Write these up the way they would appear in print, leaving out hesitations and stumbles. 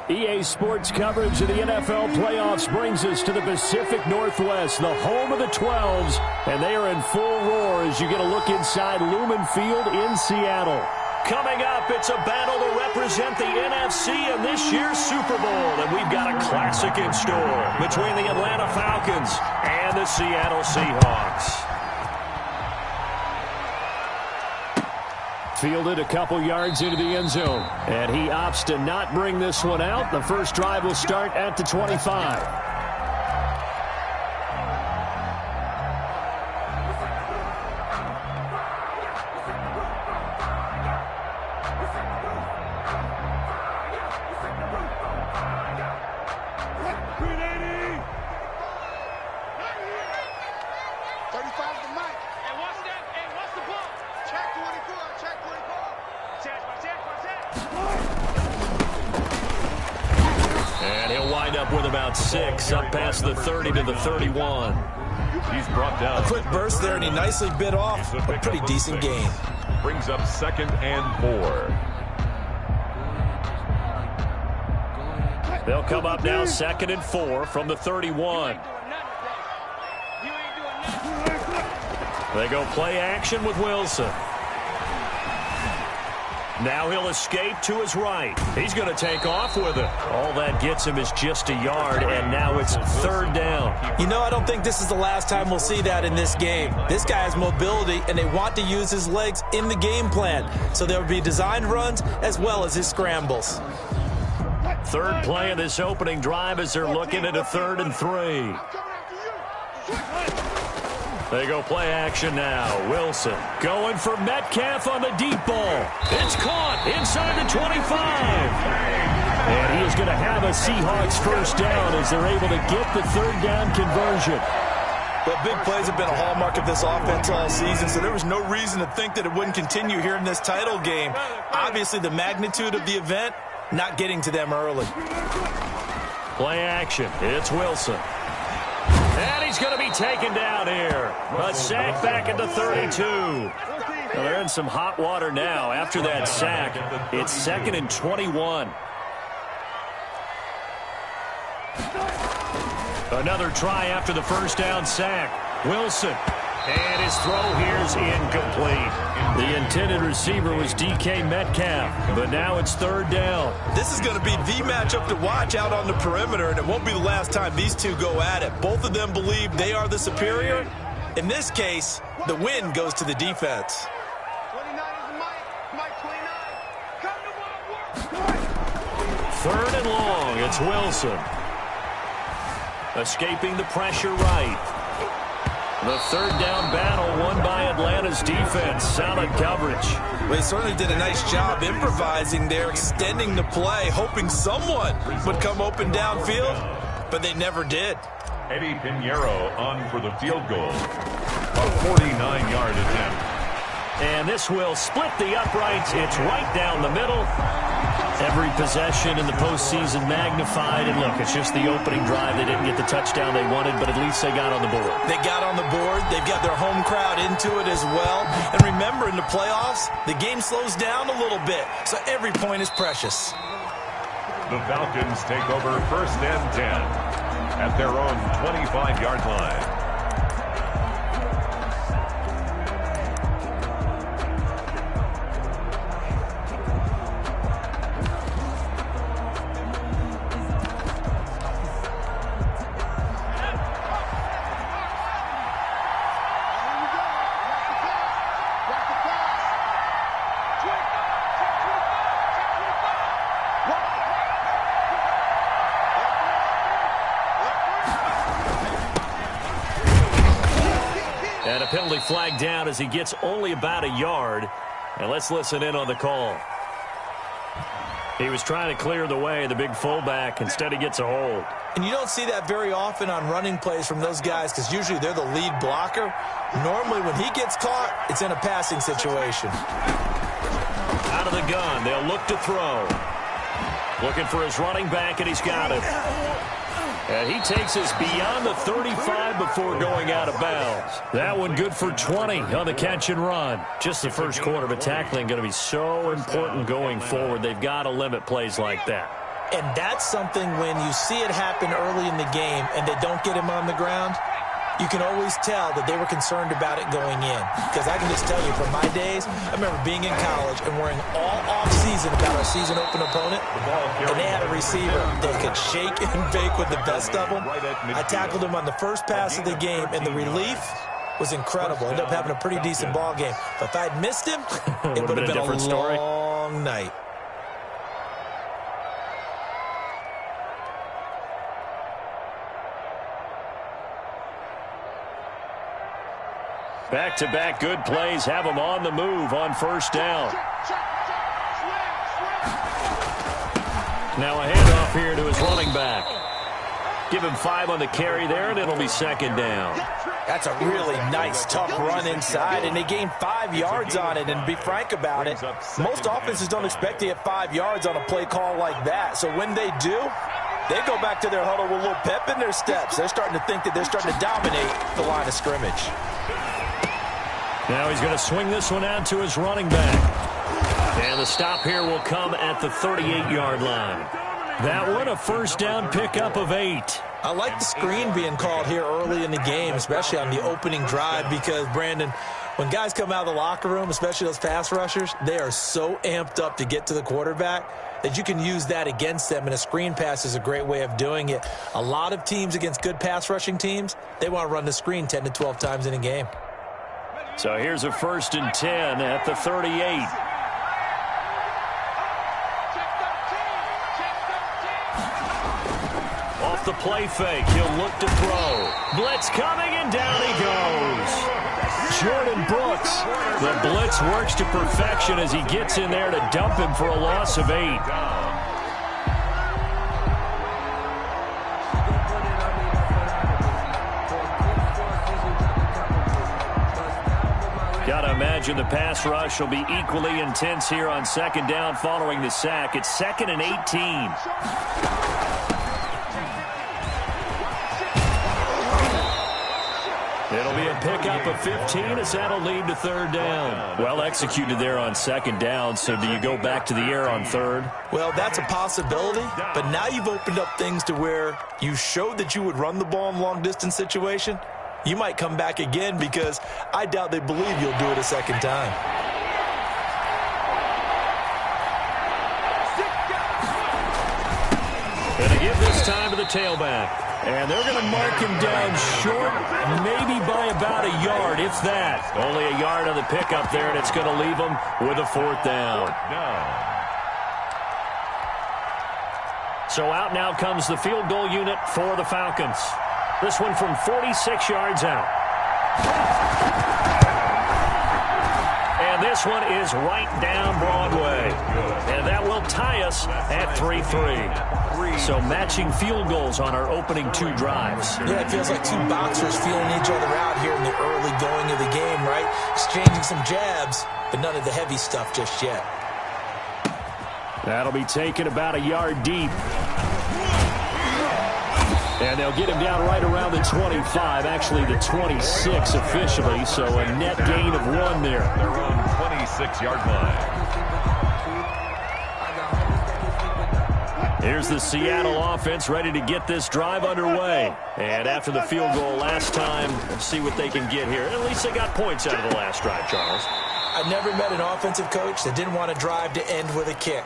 EA Sports coverage of the NFL playoffs brings us to the Pacific Northwest, the home of the 12s, and they are in full roar as you get a look inside Lumen Field in Seattle. Coming up, it's a battle to represent the NFC in this year's Super Bowl, and we've got a classic in store between the Atlanta Falcons and the Seattle Seahawks. Fielded a couple yards into the end zone, and he opts to not bring this one out. The first drive will start at the 25. Up past the 30 to the 31. He's brought down. A quick burst there, and he nicely bit off a pretty decent gain. Brings up 2nd and 4. They'll come up now 2nd and 4 from the 31. They go play action with Wilson. Now he'll escape to his right. He's going to take off with it. All that gets him is just a yard, and now it's 3rd down. You know, I don't think this is the last time we'll see that in this game. This guy has mobility, and they want to use his legs in the game plan. So there will be designed runs as well as his scrambles. 3rd play of this opening drive as they're looking at a 3rd and 3. They go play action now. Wilson going for Metcalf on the deep ball. It's caught inside the 25. And he is going to have a Seahawks first down as they're able to get the 3rd down conversion. Well, big plays have been a hallmark of this offense all season, so there was no reason to think that it wouldn't continue here in this title game. Obviously, the magnitude of the event not getting to them early. Play action. It's Wilson. And he's going to be taken down here. A sack back at the 32. Well, they're in some hot water now. After that sack, it's 2nd and 21. Another try after the first down sack. Wilson. And his throw here is incomplete. The intended receiver was DK Metcalf, but now it's 3rd down. This is going to be the matchup to watch out on the perimeter, and it won't be the last time these two go at it. Both of them believe they are the superior. In this case, the win goes to the defense. 3rd and long, it's Wilson. Escaping the pressure right. The 3rd down battle won by Atlanta's defense. Solid coverage. Well, they certainly did a nice job improvising there, extending the play, hoping someone would come open downfield, but they never did. Eddie Pinheiro on for the field goal. A 49-yard attempt. And this will split the uprights. It's right down the middle. Every possession in the postseason magnified. And look, it's just the opening drive. They didn't get the touchdown they wanted, but at least they got on the board. They got on the board. They've got their home crowd into it as well. And remember, in the playoffs, the game slows down a little bit, so every point is precious. The Falcons take over 1st and 10 at their own 25-yard line. And a penalty flag down as he gets only about a yard. And let's listen in on the call. He was trying to clear the way, the big fullback. Instead, he gets a hold. And you don't see that very often on running plays from those guys because usually they're the lead blocker. Normally, when he gets caught, it's in a passing situation. Out of the gun, they'll look to throw. Looking for his running back, and he's got it. And he takes us beyond the 35 before going out of bounds. That one good for 20 on the catch and run. Just the first quarter, but tackling going to be so important going forward. They've got to limit plays like that. And that's something when you see it happen early in the game and they don't get him on the ground, you can always tell that they were concerned about it going in. Because I can just tell you, from my days, I remember being in college and worrying all off-season about our season-open opponent, and they had a receiver that could shake and bake with the best of them. I tackled him on the first pass of the game, and the relief was incredible. Ended up having a pretty decent ball game. But if I'd missed him, it would have been a long night. Back-to-back good plays have him on the move on first down. Now a handoff here to his running back. Give him 5 on the carry there, and it'll be second down. That's a really nice, tough run inside, and they gained 5 yards on it. And to be frank about it, most offenses don't expect to get 5 yards on a play call like that. So when they do, they go back to their huddle with a little pep in their steps. They're starting to think that they're starting to dominate the line of scrimmage. Now he's going to swing this one out to his running back. And the stop here will come at the 38-yard line. That one, a first down pickup of 8. I like the screen being called here early in the game, especially on the opening drive, because, Brandon, when guys come out of the locker room, especially those pass rushers, they are so amped up to get to the quarterback that you can use that against them, and a screen pass is a great way of doing it. A lot of teams against good pass rushing teams, they want to run the screen 10 to 12 times in a game. So here's a 1st and 10 at the 38. Off the play fake, he'll look to throw. Blitz coming, and down he goes. Jordan Brooks. The blitz works to perfection as he gets in there to dump him for a loss of 8. Gotta imagine the pass rush will be equally intense here on second down following the sack. It's 2nd and 18. It'll be a pickup of 15 as that'll lead to 3rd down. Well executed there on 2nd down, so do you go back to the air on 3rd? Well, that's a possibility, but now you've opened up things to where you showed that you would run the ball in long-distance situation. You might come back again, because I doubt they believe you'll do it a second time. Going to give this time to the tailback. And they're going to mark him down short, maybe by about a yard, if that. Only a yard on the pickup there, and it's going to leave him with a 4th down. So out now comes the field goal unit for the Falcons. This one from 46 yards out. And this one is right down Broadway. And that will tie us at 3-3. So matching field goals on our opening 2 drives. Yeah, it feels like 2 boxers feeling each other out here in the early going of the game, right? Exchanging some jabs, but none of the heavy stuff just yet. That'll be taken about a yard deep. And they'll get him down right around the 25, actually the 26 officially, so a net gain of 1 there. Their own 26-yard line. Here's the Seattle offense ready to get this drive underway. And after the field goal last time, let's see what they can get here. At least they got points out of the last drive, Charles. I never met an offensive coach that didn't want a drive to end with a kick.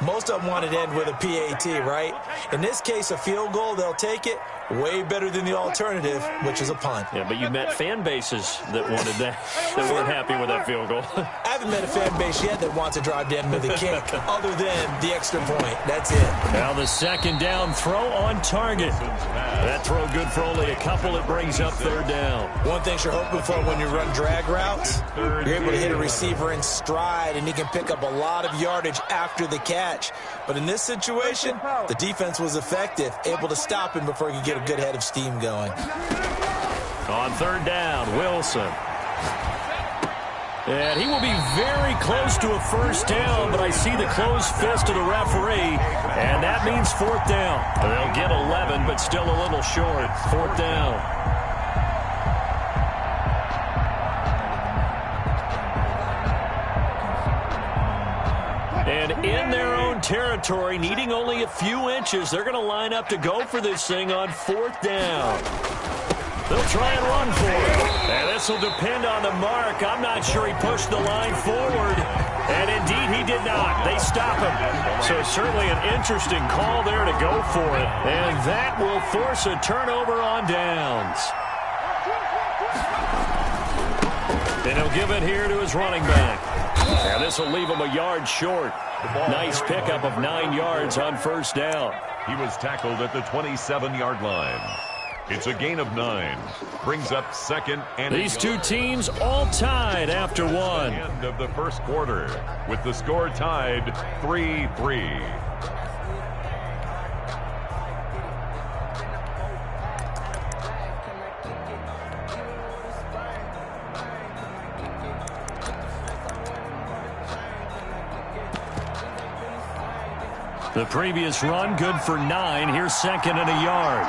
Most of them want it to end with a PAT, right? In this case, a field goal, they'll take it. Way better than the alternative, which is a punt. Yeah, but you met fan bases that wanted that, that weren't happy with that field goal. I haven't met a fan base yet that wants a drive to end with a kick, other than the extra point. That's it. Now the 2nd down throw on target. That throw good for only a couple. It brings up 3rd down. One thing you're hoping for when you run drag routes, you're able to hit a receiver in stride, and he can pick up a lot of yardage after the catch. But in this situation, the defense was effective, able to stop him before he could get a good head of steam going. On 3rd down, Wilson. And he will be very close to a first down, but I see the closed fist of the referee, and that means 4th down. They'll get 11, but still a little short. 4th down. And in their own territory, needing only a few inches, they're going to line up to go for this thing on 4th down. They'll try and run for it. And this will depend on the mark. I'm not sure he pushed the line forward. And indeed, he did not. They stop him. So certainly an interesting call there to go for it. And that will force a turnover on downs. And he'll give it here to his running back. And this will leave him a yard short. Nice pickup of 9 yards on 1st down. He was tackled at the 27-yard line. It's a gain of 9. Brings up 2nd and these two teams all tied after one. End of the 1st quarter with the score tied 3-3. The previous run good for 9. Here's 2nd and a yard.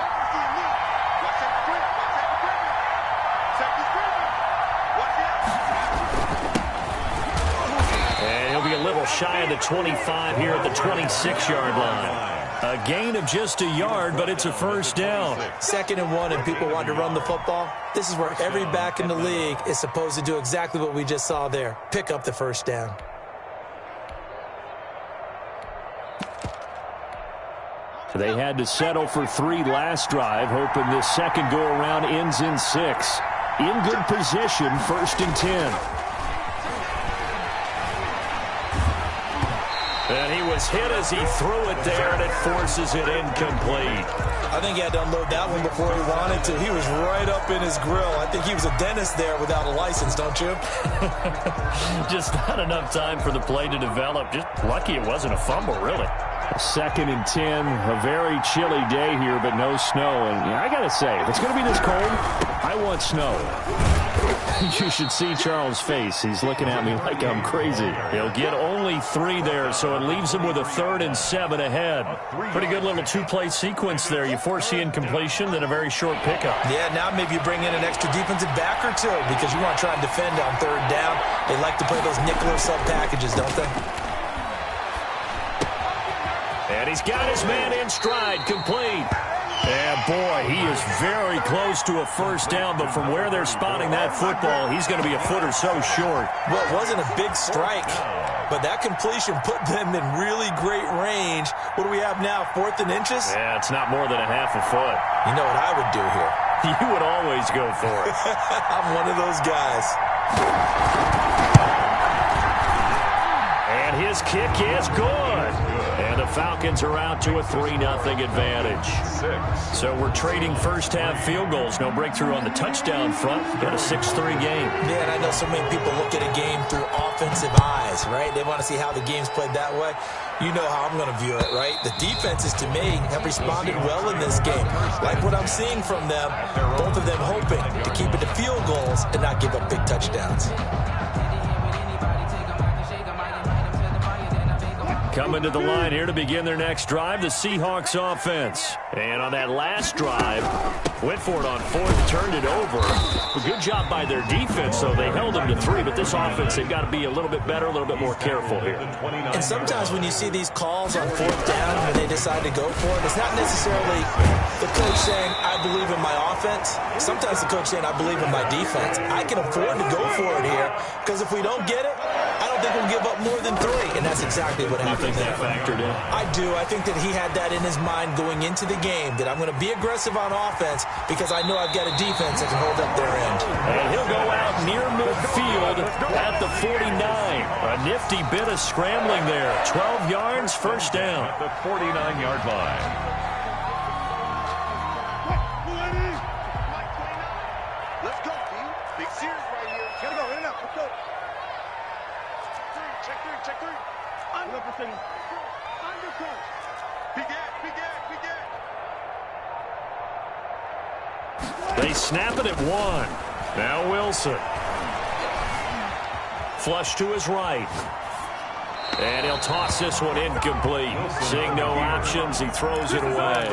Shy of the 25 here at the 26-yard line. A gain of just a yard, but it's a 1st down. 2nd and 1, and people want to run the football. This is where every back in the league is supposed to do exactly what we just saw there. Pick up the 1st down. They had to settle for 3 last drive, hoping this second go-around ends in 6. In good position, 1st and 10. And he was hit as he threw it there, and it forces it incomplete. I think he had to unload that one before he wanted to. He was right up in his grill. I think he was a dentist there without a license, don't you? Just not enough time for the play to develop. Just lucky it wasn't a fumble, really. 2nd and 10, a very chilly day here, but no snow. And I got to say, if it's going to be this cold, I want snow. You should see Charles' face. He's looking at me like I'm crazy. He'll get only 3 there, so it leaves him with a 3rd and 7 ahead. Pretty good little 2-play sequence there. You force the incompletion, then a very short pickup. Yeah, now maybe you bring in an extra defensive back or two because you want to try and defend on 3rd down. They like to play those nickel or sub packages, don't they? And he's got his man in stride, complete. And, boy, he is very close to a 1st down, but from where they're spotting that football, he's going to be a foot or so short. Well, it wasn't a big strike, but that completion put them in really great range. What do we have now, 4th and inches? Yeah, it's not more than a half a foot. You know what I would do here? You would always go for it. I'm one of those guys. And his kick is good. And the Falcons are out to a 3-0 advantage. 6. So we're trading first-half field goals. No breakthrough on the touchdown front. Got a 6-3 game. Yeah, and I know so many people look at a game through offensive eyes, right? They want to see how the game's played that way. You know how I'm going to view it, right? The defenses, to me, have responded well in this game. Like what I'm seeing from them, both of them hoping to keep it to field goals and not give up big touchdowns. Coming to the line here to begin their next drive, the Seahawks offense. And on that last drive, went for it on 4th, turned it over. A good job by their defense, though. They held them to 3, but this offense, they've got to be a little bit better, a little bit more careful here. And sometimes when you see these calls on 4th down, when they decide to go for it, it's not necessarily the coach saying, I believe in my offense. Sometimes the coach saying, I believe in my defense. I can afford to go for it here, because if we don't get it, I don't think we'll give up more than 3, and that's exactly what happened. You think that factored in? I do. I think that he had that in his mind going into the game, that I'm going to be aggressive on offense because I know I've got a defense that can hold up their end. And he'll go out near midfield at the 49. A nifty bit of scrambling there. 12 yards, 1st down. At the 49-yard line. Let's go, D. Big series right here. Gotta go, in and out. Let's go. Check 3, check 3. Undercut. Big gap. They snap it at 1. Now Wilson. Flush to his right. And he'll toss this one incomplete. Seeing no options, he throws it away.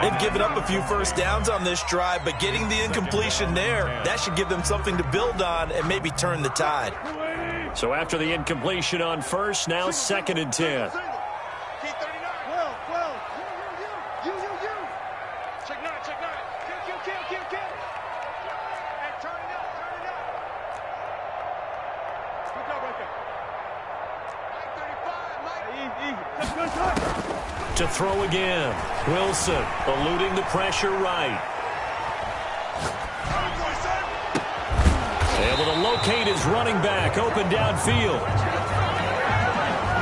They've given up a few 1st downs on this drive, but getting the incompletion there, that should give them something to build on and maybe turn the tide. So after the incompletion on first, now second and 10. To throw again. Wilson eluding the pressure right. Able to locate his running back open downfield.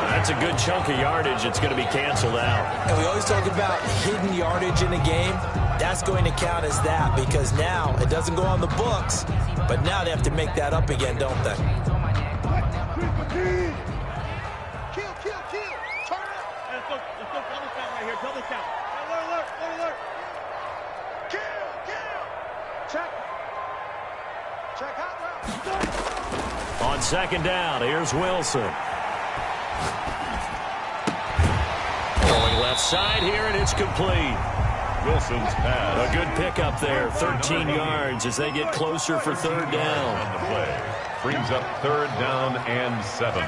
That's a good chunk of yardage. It's going to be canceled out. And we always talk about hidden yardage in a game. That's going to count as that because now it doesn't go on the books, but now they have to make that up again, don't they? On second down, here's Wilson. Going left side here, and it's complete. Wilson's pass. A good pickup there, 13 yards as they get closer for third down. On the play. Brings up third down and 7.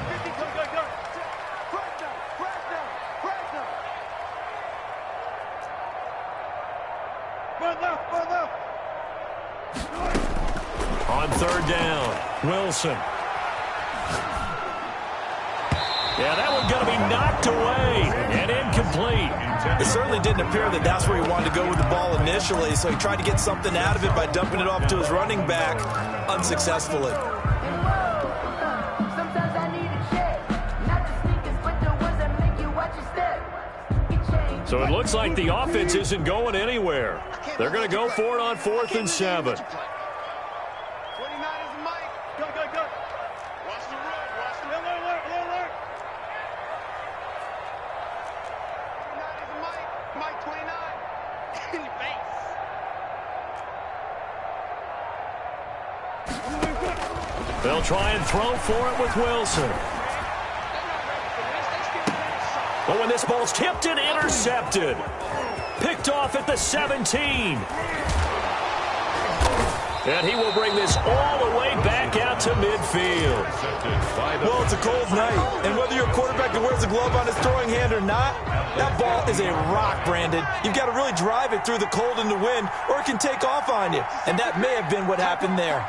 On third down, Wilson. Yeah, that one's going to be knocked away and incomplete. It certainly didn't appear that that's where he wanted to go with the ball initially, so he tried to get something out of it by dumping it off to his running back unsuccessfully. So it looks like the offense isn't going anywhere. They're going to go for it on 4th and 7. They'll try and throw for it with Wilson. But when this ball's tipped and intercepted. Picked off at the 17. And he will bring this all the way back out to midfield. Well, it's a cold night, and whether you're a quarterback that wears a glove on his throwing hand or not, that ball is a rock, Brandon. You've got to really drive it through the cold and the wind, or it can take off on you. And that may have been what happened there.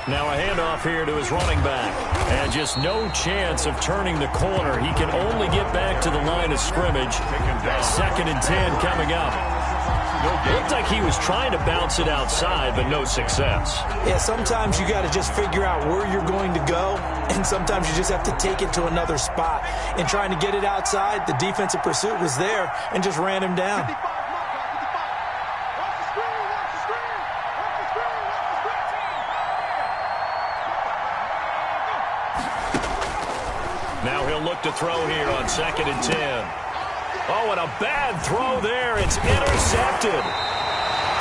Now a handoff here to his running back. And just no chance of turning the corner. He can only get back to the line of scrimmage. 2nd and 10 coming up. It looked like he was trying to bounce it outside, but no success. Yeah, sometimes you got to just figure out where you're going to go, and sometimes you just have to take it to another spot. And trying to get it outside, the defensive pursuit was there and just ran him down. Now he'll look to throw here on 2nd and 10. Oh, and a bad throw there. It's intercepted.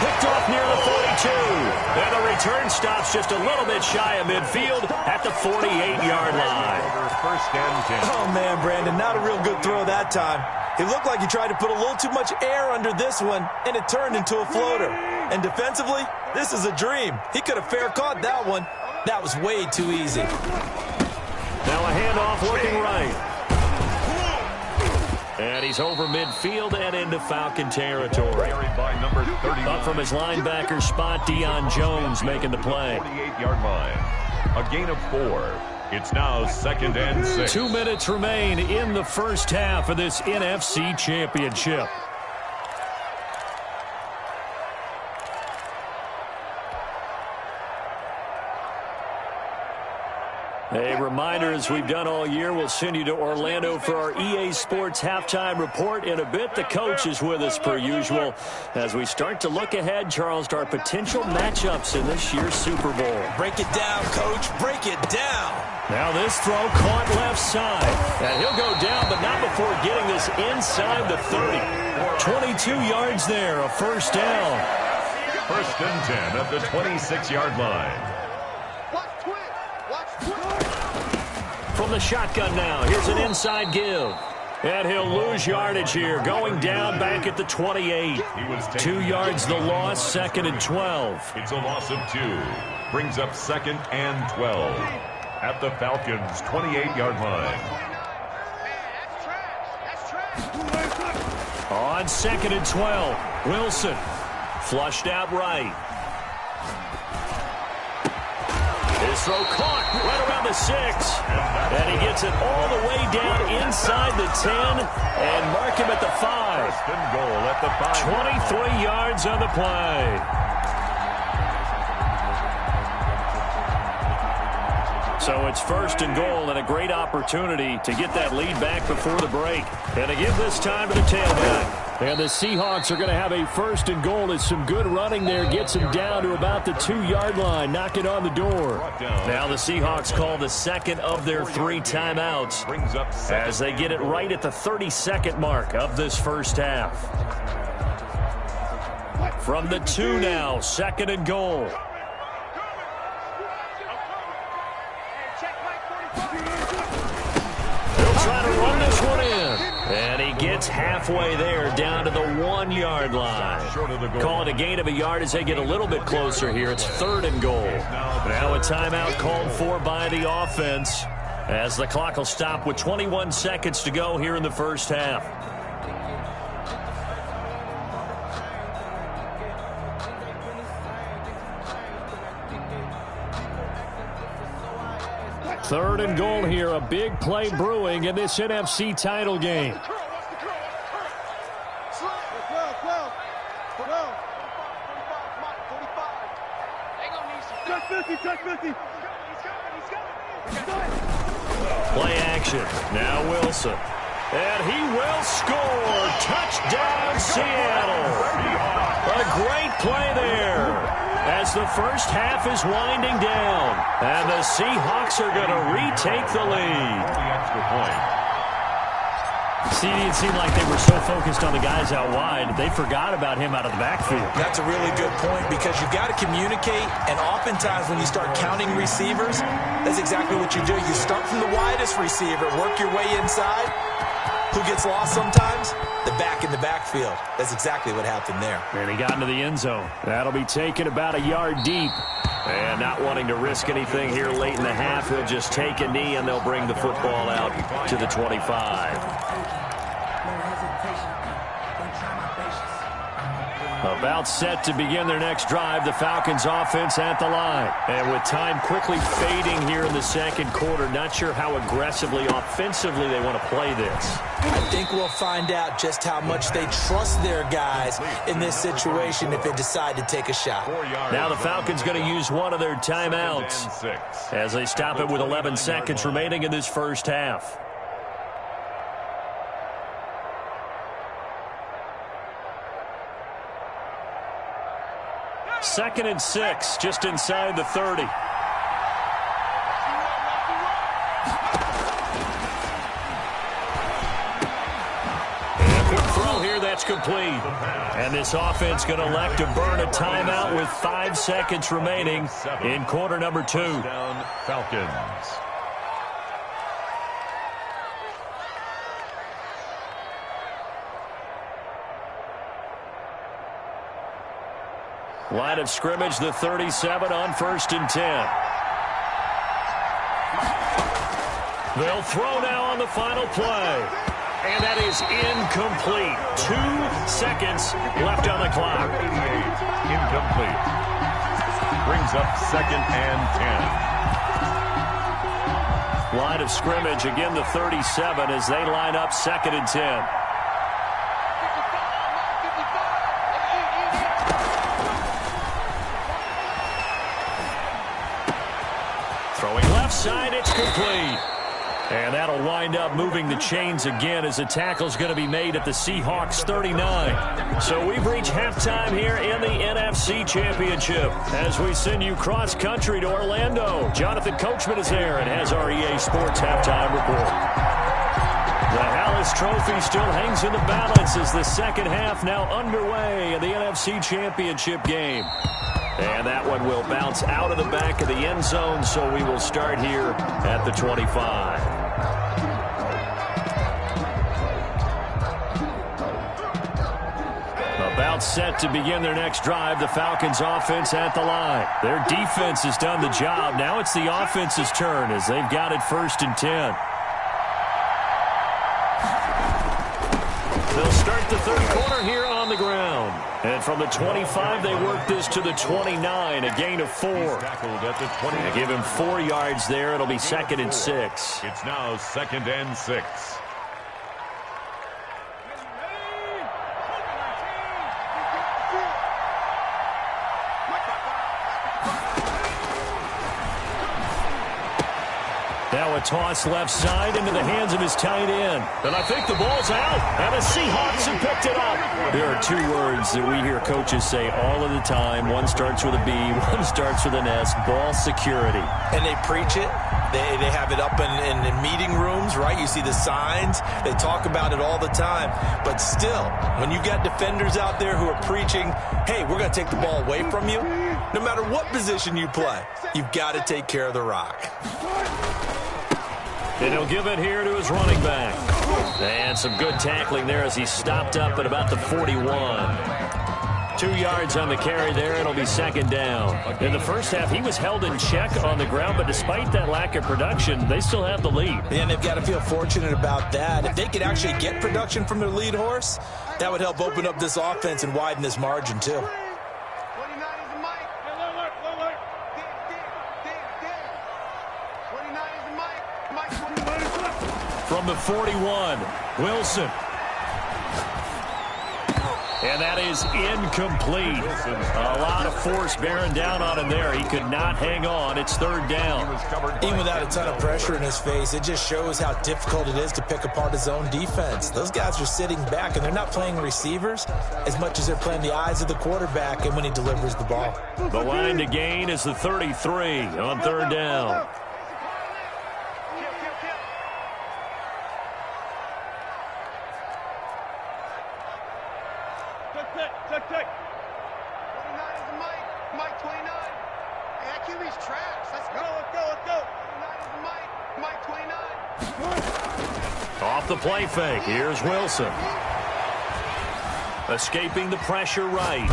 Picked off near the 42. And the return stops just a little bit shy of midfield at the 48-yard line. 1st and 10. Oh, man, Brandon, not a real good throw that time. It looked like he tried to put a little too much air under this one, and it turned into a floater. And defensively, this is a dream. He could have fair caught that one. That was way too easy. Now a handoff looking right. And he's over midfield and into Falcon territory. Up from his linebacker spot, Deion Jones making the play. 48-yard line. A gain of 4. It's now 2nd and 6. 2 minutes remain in the first half of this NFC Championship. A reminder, as we've done all year, we'll send you to Orlando for our EA Sports halftime report in a bit. The coach is with us per usual as we start to look ahead, Charles, to our potential matchups in this year's Super Bowl. Break it down, Coach. Break it down. Now this throw caught left side. And he'll go down, but not before getting this inside the 30. 22 yards there, a first down. 1st and 10 at the 26-yard line. From the shotgun now, here's an inside give. And he'll lose yardage here, going down back at the 28. 2 yards the loss, 2nd and 12. It's a loss of 2. Brings up 2nd and 12 at the Falcons' 28-yard line. On 2nd and 12, Wilson flushed out right. His throw caught right around the 6. And he gets it all the way down inside the 10 and mark him at the 5. First and goal at the 5. 23 yards on the play. So it's 1st and goal and a great opportunity to get that lead back before the break. And to give this time to the tailback. And the Seahawks are going to have a 1st and goal as some good running there gets them down to about the 2-yard line, knocking on the door. Now the Seahawks call the 2nd of their 3 timeouts as they get it right at the 32nd mark of this first half. From the 2 now, 2nd and goal. They'll try to run this one in. And he gets halfway there down to the 1-yard line. Call it a gain of a yard as they get a little bit closer here. It's 3rd and goal. Now a timeout called for by the offense as the clock will stop with 21 seconds to go here in the first half. Third and goal here, a big play brewing in this NFC title game. Play action. Now Wilson. And he will score. Touchdown, Seattle. A great play there as the first half is winding down. And the Seahawks are going to retake the lead. See, it seemed like they were so focused on the guys out wide, they forgot about him out of the backfield. That's a really good point because you've got to communicate, and oftentimes when you start counting receivers, that's exactly what you do. You start from the widest receiver, work your way inside. Who gets lost sometimes? The back in the backfield. That's exactly what happened there. And he got into the end zone. That'll be taken about a yard deep. And not wanting to risk anything here late in the half, he'll just take a knee and they'll bring the football out to the 25. About set to begin their next drive, the Falcons offense at the line. And with time quickly fading here in the second quarter, not sure how aggressively, offensively they want to play this. I think we'll find out just how much they trust their guys in this situation if they decide to take a shot. Now the Falcons going to use one of their timeouts as they stop it with 11 seconds remaining in this first half. Second and 6, just inside the 30. And a quick throw here, that's complete. And this offense going to elect to burn a timeout with 5 seconds remaining in quarter number 2. Falcons. Line of scrimmage, the 37 on 1st and 10. They'll throw now on the final play. And that is incomplete. 2 seconds left on the clock. Incomplete. Brings up 2nd and 10. Line of scrimmage, again the 37 as they line up 2nd and 10. Side, it's complete. And that'll wind up moving the chains again as the tackle's going to be made at the Seahawks 39. So we've reached halftime here in the NFC Championship as we send you cross-country to Orlando. Jonathan Coachman is there and has our EA Sports halftime report. The Hallis Trophy still hangs in the balance as the second half now underway in the NFC Championship game. And that one will bounce out of the back of the end zone, so we will start here at the 25. timeout set to begin their next drive. The Falcons offense at the line. Their defense has done the job. Now it's the offense's turn as they've got it 1st and 10. They'll start the third quarter here on the ground. And from the 25, they work this to the 29, a gain of 4. They give him 4 yards there. It'll be 2nd and 6. It's now 2nd and 6. Now a toss left side into the hands of his tight end. And I think the ball's out. And the Seahawks have picked it up. There are 2 words that we hear coaches say all of the time. One starts with a B, one starts with an S. Ball security. And they preach it. They have it up in meeting rooms, right? You see the signs. They talk about it all the time. But still, when you've got defenders out there who are preaching, hey, we're going to take the ball away from you, no matter what position you play, you've got to take care of the rock. And he'll give it here to his running back. And some good tackling there as he stopped up at about the 41. 2 yards on the carry there. It'll be 2nd down. In the first half, he was held in check on the ground, but despite that lack of production, they still have the lead. And they've got to feel fortunate about that. If they could actually get production from their lead horse, that would help open up this offense and widen this margin too. From the 41, Wilson. And that is incomplete. A lot of force bearing down on him there. He could not hang on. It's 3rd down. Even without a ton of pressure in his face, it just shows how difficult it is to pick apart his own defense. Those guys are sitting back, and they're not playing receivers as much as they're playing the eyes of the quarterback and when he delivers the ball. The line to gain is the 33 on 3rd down. Off the play fake, here's Wilson. Escaping the pressure right.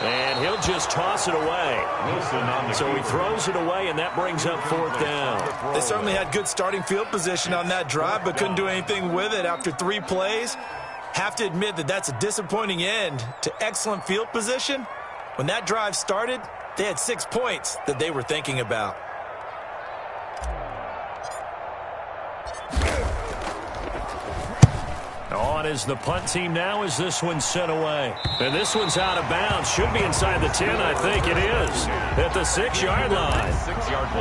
And he'll just toss it away. So he throws it away, and that brings up 4th down. They certainly had good starting field position on that drive, but couldn't do anything with it after 3 plays. Have to admit that that's a disappointing end to excellent field position. When that drive started, they had 6 points that they were thinking about. On is the punt team now as this one's sent away. And this one's out of bounds. Should be inside the 10, I think it is. At the 6-yard line.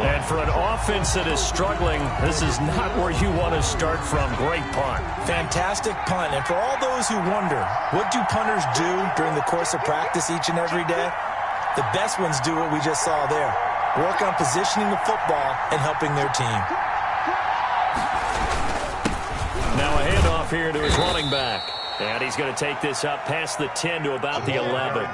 And for an offense that is struggling, this is not where you want to start from. Great punt. Fantastic punt. And for all those who wonder, what do punters do during the course of practice each and every day? The best ones do what we just saw there. Work on positioning the football and helping their team. Now a handoff here to his running back. And he's going to take this up past the 10 to about the 11.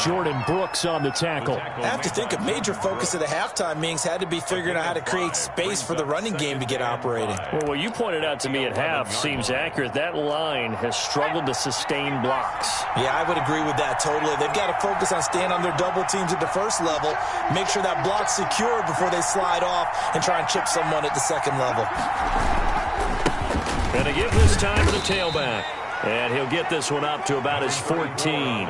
Jordan Brooks on the tackle. I have to think a major focus of the halftime meetings had to be figuring out how to create space for the running game to get operating. Well, what you pointed out to me at half seems accurate. That line has struggled to sustain blocks. Yeah, I would agree with that totally. They've got to focus on staying on their double teams at the first level, make sure that block's secure before they slide off and try and chip someone at the second level. And to give this time to the tailback. And he'll get this one up to about his 14.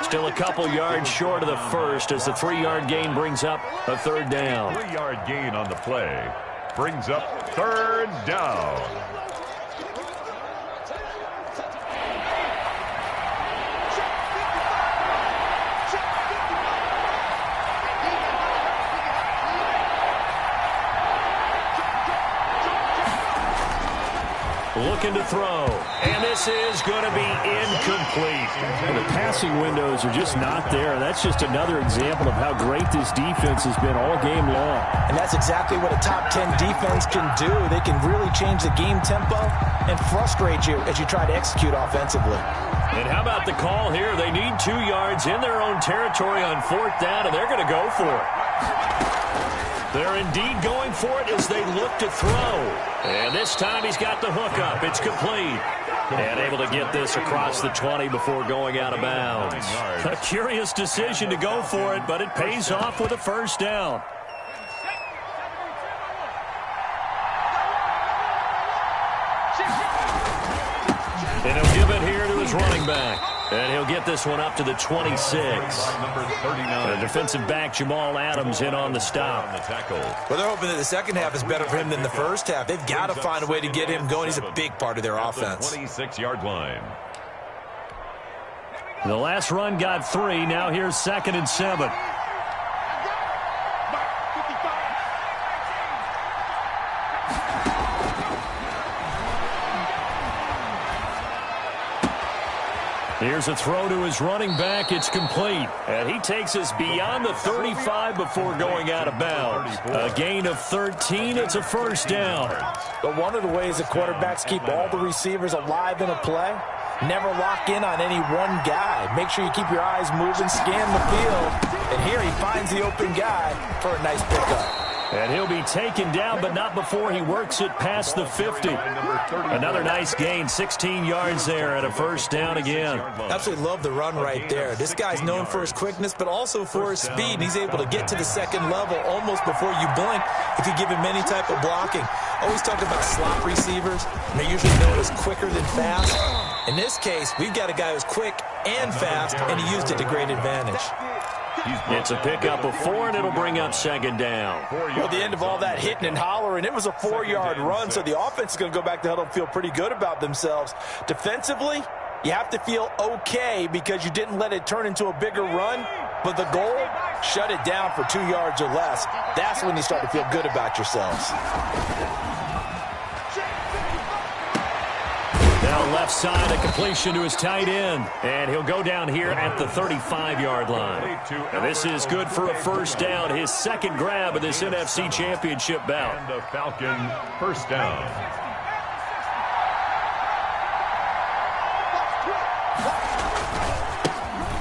Still a couple yards short of the first as the 3-yard gain brings up a 3rd down. 3-yard gain on the play brings up 3rd down. Looking to throw. And this is going to be incomplete. And the passing windows are just not there. That's just another example of how great this defense has been all game long. And that's exactly what a top 10 defense can do. They can really change the game tempo and frustrate you as you try to execute offensively. And how about the call here? They need 2 yards in their own territory on 4th down, and they're going to go for it. They're indeed going for it as they look to throw. And this time he's got the hook up. It's complete. And able to get this across the 20 before going out of bounds. A curious decision to go for it, but it pays off with a first down. And he'll give it here to his running back. And he'll get this one up to the 26. And defensive back Jamal Adams in on the stop. Well, they're hoping that the second half is better for him than the first half. They've got to find a way to get him going. He's a big part of their offense. 26-yard line. The last run got 3. Now here's 2nd and 7. Here's a throw to his running back. It's complete. And he takes us beyond the 35 before going out of bounds. A gain of 13. It's a first down. But one of the ways that quarterbacks keep all the receivers alive in a play, never lock in on any one guy. Make sure you keep your eyes moving, scan the field. And here he finds the open guy for a nice pickup. And he'll be taken down, but not before he works it past the 50. Another nice gain, 16 yards there, and a first down again. Absolutely love the run right there. This guy's known for his quickness, but also for his speed. He's able to get to the second level almost before you blink if you give him any type of blocking. Always talk about slot receivers. They're usually known as quicker than fast. In this case, we've got a guy who's quick and fast, and he used it to great advantage. It's a pickup of 4, and it'll bring up 2nd down. Well, at the end of all that hitting and hollering, it was a 4-yard run, so the offense is going to go back to huddle and feel pretty good about themselves. Defensively, you have to feel okay because you didn't let it turn into a bigger run, but the goal, shut it down for 2 yards or less. That's when you start to feel good about yourselves. Now left side, a completion to his tight end. And he'll go down here at the 35-yard line. And this is good for a first down. His second grab of this NFC Championship bout. And the Falcon first down.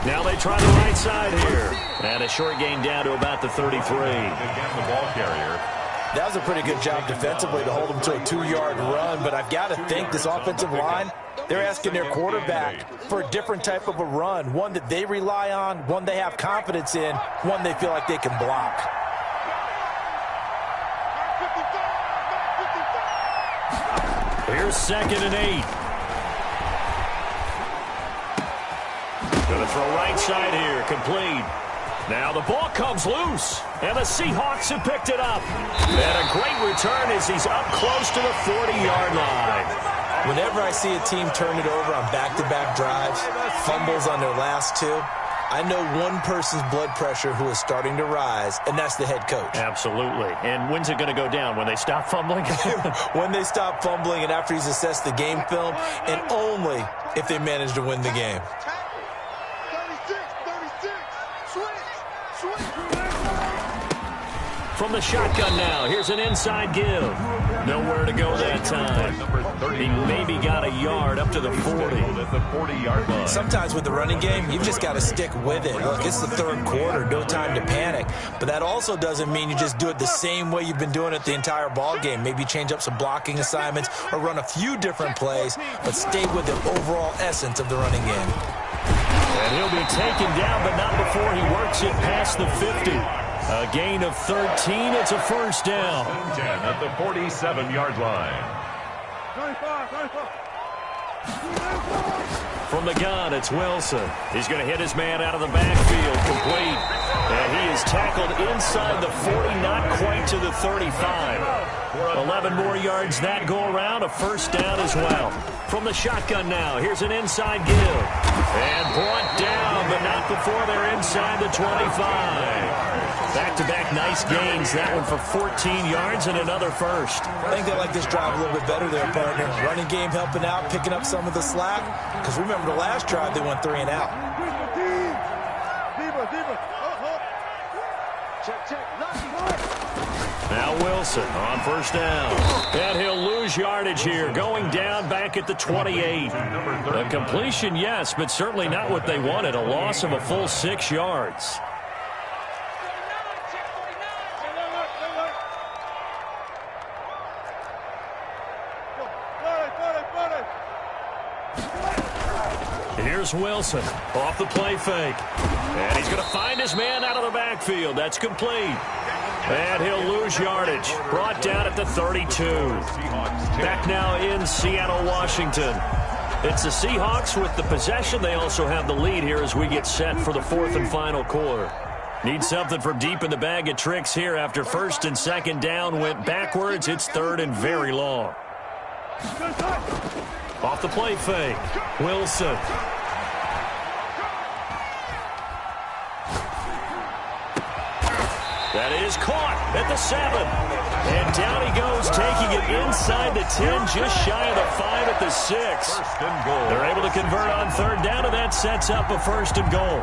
Now they try the right side here. And a short gain down to about the 33. Again, the ball carrier. That was a pretty good job defensively to hold them to a 2-yard run, but I've got to think this offensive line, they're asking their quarterback for a different type of a run, one that they rely on, one they have confidence in, one they feel like they can block. Here's 2nd and 8. Going to throw right side here, complete. Now the ball comes loose, and the Seahawks have picked it up. And a great return as he's up close to the 40-yard line. Whenever I see a team turn it over on back-to-back drives, fumbles on their last 2, I know one person's blood pressure who is starting to rise, and that's the head coach. Absolutely. And when's it going to go down? When they stop fumbling? When they stop fumbling and after he's assessed the game film, and only if they manage to win the game. From the shotgun now, here's an inside give. Nowhere to go that time. He maybe got a yard up to the 40. At the 40-yard line. Sometimes with the running game, you've just got to stick with it. Look, it's the third quarter, no time to panic. But that also doesn't mean you just do it the same way you've been doing it the entire ball game. Maybe change up some blocking assignments or run a few different plays, but stay with the overall essence of the running game. And he'll be taken down, but not before he works it past the 50. A gain of 13. It's a first down. 10 at the 47-yard line. From the gun, it's Wilson. He's going to hit his man out of the backfield, complete. And he is tackled inside the 40, not quite to the 35. 11 more yards that go around, a first down as well. From the shotgun now, here's an inside give. And brought down, but not before they're inside the 25. Back-to-back nice gains. That one for 14 yards and another first. I think they like this drive a little bit better there, partner. Running game helping out, picking up some of the slack. Because remember the last drive, they went 3 and out. Now Wilson on first down. And he'll lose yardage here, going down back at the 28. A completion, yes, but certainly not what they wanted. A loss of a full 6 yards. Here's Wilson off the play fake. And he's going to find his man out of the backfield. That's complete. And he'll lose yardage. Brought down at the 32. Back now in Seattle, Washington. It's the Seahawks with the possession. They also have the lead here as we get set for the fourth and final quarter. Need something from deep in the bag of tricks here after first and second down went backwards. It's third and very long. Off the play fake. Wilson. That is caught at the 7. And down he goes, taking it inside the 10, just shy of the 5 at the 6. They're able to convert on third down, and that sets up a first and goal.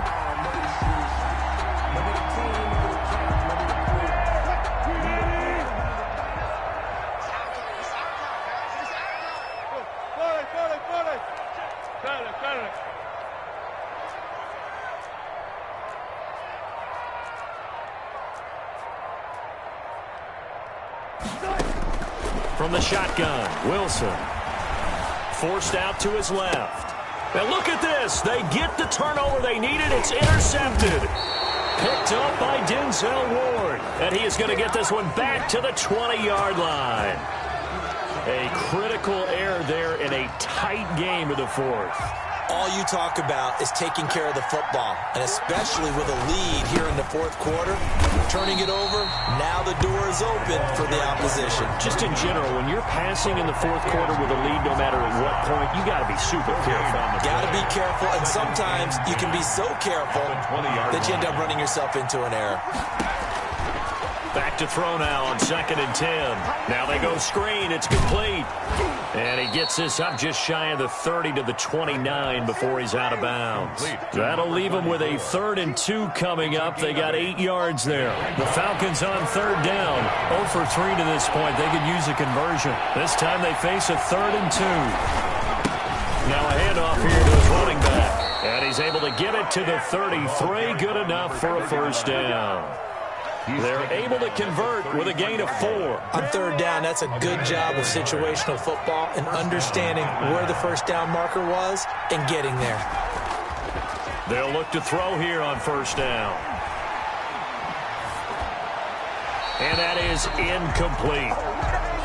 From the shotgun, Wilson. Forced out to his left. And look at this. They get the turnover they needed. It's intercepted. Picked up by Denzel Ward. And he is going to get this one back to the 20-yard line. A critical error there in a tight game of the fourth. All you talk about is taking care of the football, and especially with a lead here in the fourth quarter, turning it over, now the door is open for the opposition. Just in general, when you're passing in the fourth quarter with a lead, no matter at what point, you got to be super careful. Got to be careful, and sometimes you can be so careful that you end up running yourself into an error. Back to throw now on 2nd and 10. Now they go screen. It's complete. And he gets this up just shy of the 30 to the 29 before he's out of bounds. That'll leave him with a 3rd and 2 coming up. They got 8 yards there. The Falcons on third down. 0 for 3 to this point. They could use a conversion. This time they face a 3rd and 2. Now a handoff here to his running back. And he's able to get it to the 33. Good enough for a first down. They're able to convert with a gain of 4. On third down, that's a good job of situational football and understanding where the first down marker was and getting there. They'll look to throw here on first down. And that is incomplete.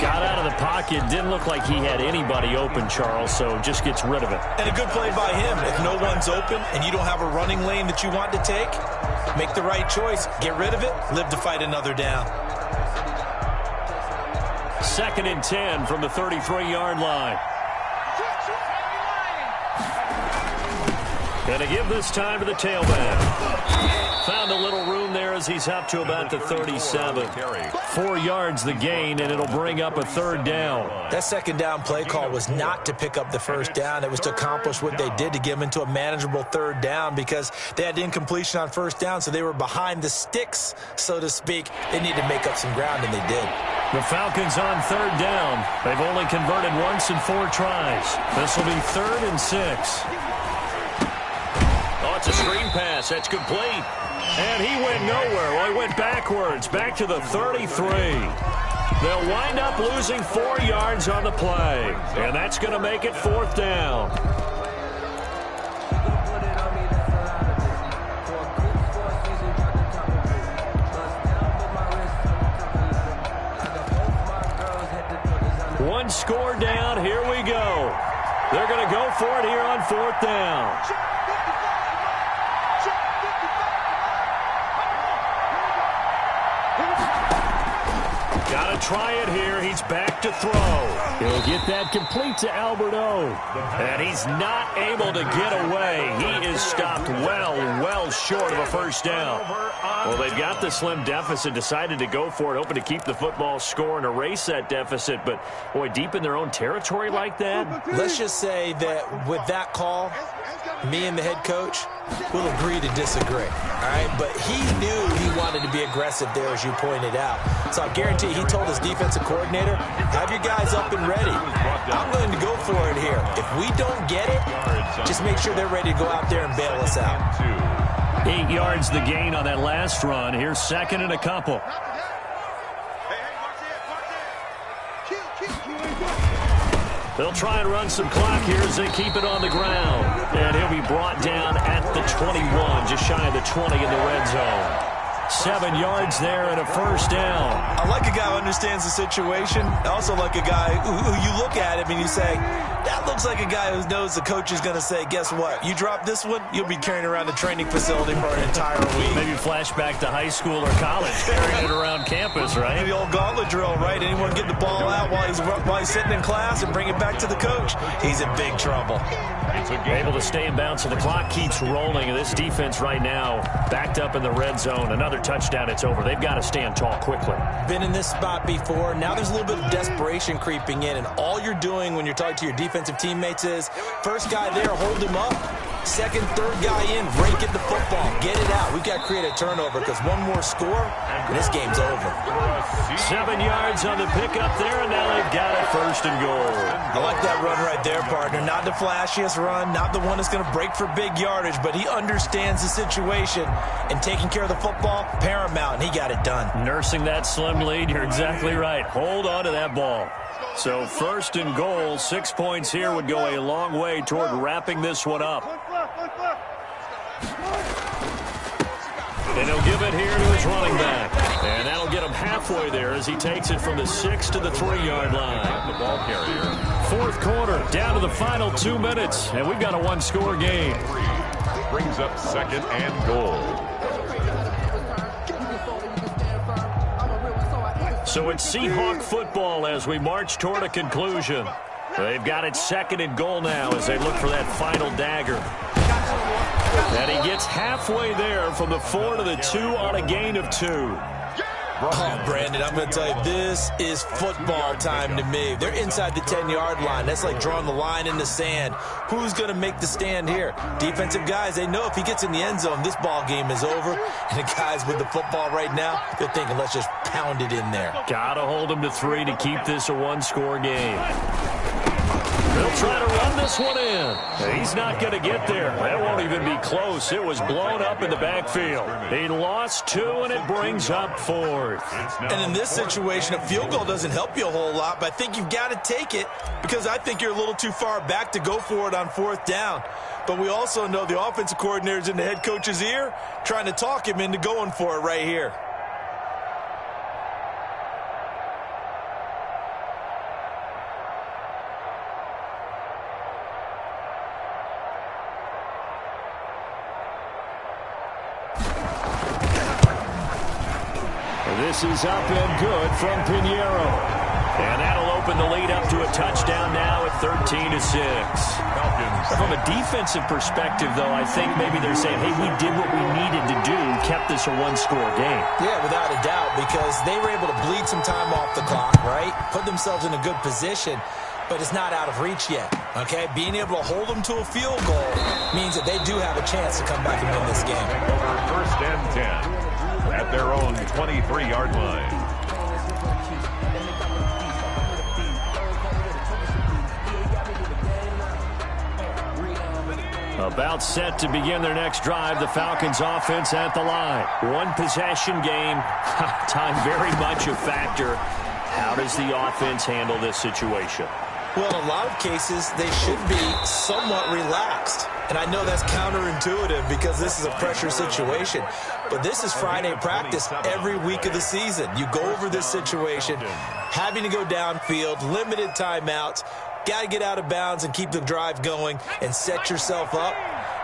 Got out of the pocket. Didn't look like he had anybody open, Charles, so just gets rid of it. And a good play by him. If no one's open and you don't have a running lane that you want to take, make the right choice. Get rid of it. Live to fight another down. 2nd and 10 from the 33-yard line. Going to give this time to the tailback. Found a little room there as he's up to about the 37. 4 yards the gain, and it'll bring up a 3rd down. That second down play call was not to pick up the first down. It was to accomplish what they did to get them into a manageable 3rd down because they had incompletion on first down, so they were behind the sticks, so to speak. They needed to make up some ground, and they did. The Falcons on third down. They've only converted once in 4 tries. This will be 3rd and 6. Oh, it's a screen pass. That's complete. And he went nowhere. Well, he went backwards, back to the 33. They'll wind up losing 4 yards on the play. And that's going to make it 4th down. One score down. Here we go. They're going to go for it here on 4th down. Got to try it here. He's back to throw. He'll get that complete to Alberto. And he's not able to get away. He is stopped well short of a first down. Well, they've got the slim deficit, decided to go for it, hoping to keep the football score and erase that deficit. But, boy, deep in their own territory like that? Let's just say that with that call, me and the head coach will agree to disagree. All right, but he knew he wanted to be aggressive there, as you pointed out. So I guarantee he told his defensive coordinator, have your guys up and ready. I'm going to go for it here. If we don't get it, just make sure they're ready to go out there and bail us out. 8 yards the gain on that last run. Here's 2nd and a couple. They'll try and run some clock here as they keep it on the ground. And he'll be brought down at the 21, just shy of the 20 in the red zone. 7 yards there and a first down. I like a guy who understands the situation. I also like a guy who you look at him and you say, that looks like a guy who knows the coach is going to say, guess what? You drop this one, you'll be carrying around the training facility for an entire week. Maybe flashback to high school or college, carrying it around campus, right? The old gauntlet drill, right? Anyone get the ball out while he's sitting in class and bring it back to the coach? He's in big trouble. Able to stay in bounds, so the clock keeps rolling. And this defense right now backed up in the red zone. Another touchdown, it's over. They've got to stand tall quickly. Been in this spot before. Now there's a little bit of desperation creeping in, and all you're doing when you're talking to your defensive teammates is first guy there, hold him up. Second, third guy in, rake at the football. Get it out. We've got to create a turnover because one more score, and this game's over. 7 yards on the pickup there, and now they've got it first and goal. I like that run right there, partner. Not the flashiest run, not the one that's going to break for big yardage, but he understands the situation, and taking care of the football, paramount, and he got it done. Nursing that slim lead, you're exactly right. Hold on to that ball. So first and goal, 6 points here would go a long way toward wrapping this one up. And he'll give it here to his running back. And that'll get him halfway there as he takes it from the 6 to the 3-yard line. The ball carrier. Fourth quarter, down to the final 2 minutes. And we've got a one-score game. Brings up second and goal. So it's Seahawk football as we march toward a conclusion. They've got it second and goal now as they look for that final dagger. And he gets halfway there from the 4 to the 2 on a gain of 2. Oh, Brandon, I'm going to tell you, this is football time to me. They're inside the 10-yard line. That's like drawing the line in the sand. Who's going to make the stand here? Defensive guys, they know if he gets in the end zone, this ball game is over. And the guys with the football right now, they're thinking, let's just pound it in there. Got to hold him to 3 to keep this a one-score game. They'll try to run this one in. He's not going to get there. That won't even be close. It was blown up in the backfield. He lost 2, and it brings up 4th. And in this situation, a field goal doesn't help you a whole lot, but I think you've got to take it because I think you're a little too far back to go for it on 4th down. But we also know the offensive coordinator's in the head coach's ear trying to talk him into going for it right here. This is up and good from Pinheiro. And that'll open the lead up to a touchdown now at 13-6. From a defensive perspective, though, I think maybe they're saying, hey, we did what we needed to do, kept this a one-score game. Yeah, without a doubt, because they were able to bleed some time off the clock, right? Put themselves in a good position, but it's not out of reach yet, okay? Being able to hold them to a field goal means that they do have a chance to come back and win this game. First and 10. At their own 23-yard line. About set to begin their next drive, the Falcons offense at the line. One possession game, time very much a factor. How does the offense handle this situation? Well, in a lot of cases, they should be somewhat relaxed. And I know that's counterintuitive because this is a pressure situation. But this is Friday practice every week of the season. You go over this situation, having to go downfield, limited timeouts, got to get out of bounds and keep the drive going and set yourself up.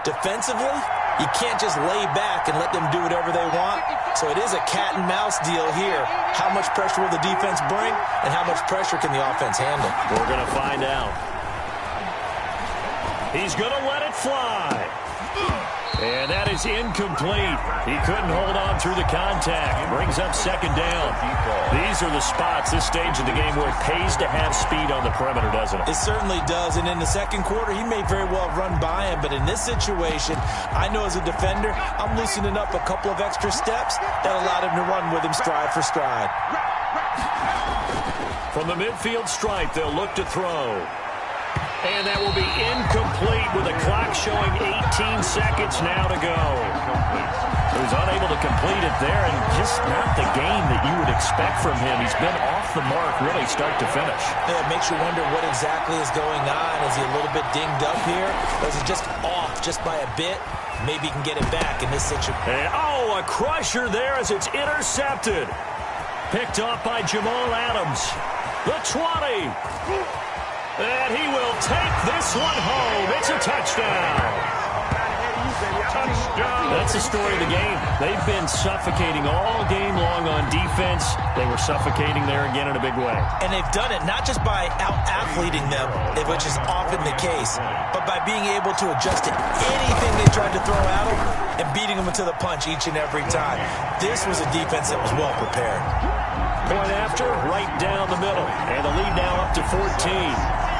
Defensively, you can't just lay back and let them do whatever they want. So it is a cat and mouse deal here. How much pressure will the defense bring and how much pressure can the offense handle? We're going to find out. He's going to let it fly. And that is incomplete. He couldn't hold on through the contact. Brings up second down. These are the spots, this stage of the game, where it pays to have speed on the perimeter, doesn't it? It certainly does. And in the second quarter, he may very well run by him. But in this situation, I know as a defender, I'm loosening up a couple of extra steps that allowed him to run with him stride for stride. From the midfield stripe, they'll look to throw. And that will be incomplete with the clock showing 18 seconds now to go. He was unable to complete it there, and just not the game that you would expect from him. He's been off the mark really start to finish. Yeah, it makes you wonder what exactly is going on. Is he a little bit dinged up here? Or is he just off just by a bit? Maybe he can get it back in this situation. Oh, a crusher there as it's intercepted. Picked up by Jamal Adams. The 20. And he will take this one home. It's a touchdown. That's the story of the game. They've been suffocating all game long on defense. They were suffocating there again in a big way. And they've done it not just by out-athleting them, which is often the case, but by being able to adjust to anything they tried to throw at them and beating them into the punch each and every time. This was a defense that was well prepared. Point after, right down the middle. And the lead now up to 14.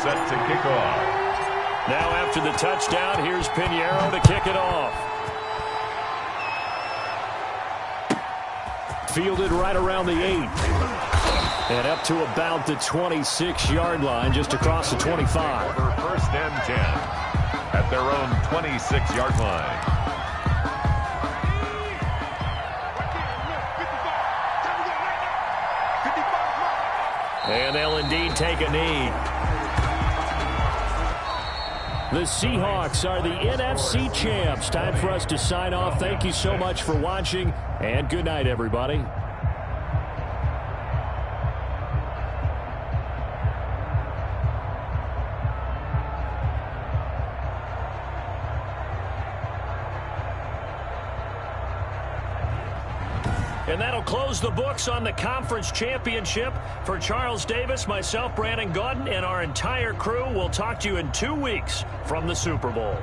Set to kick off. Now after the touchdown, here's Pinheiro to kick it off. Fielded right around the 8. And up to about the 26-yard line, just across the 25. First and 10 at their own 26-yard line. And they'll indeed take a knee. The Seahawks are the NFC champs. Time for us to sign off. Thank you so much for watching, and good night, everybody. And that'll close the books on the conference championship. For Charles Davis, myself, Brandon Gaudin, and our entire crew, we'll talk to you in 2 weeks from the Super Bowl.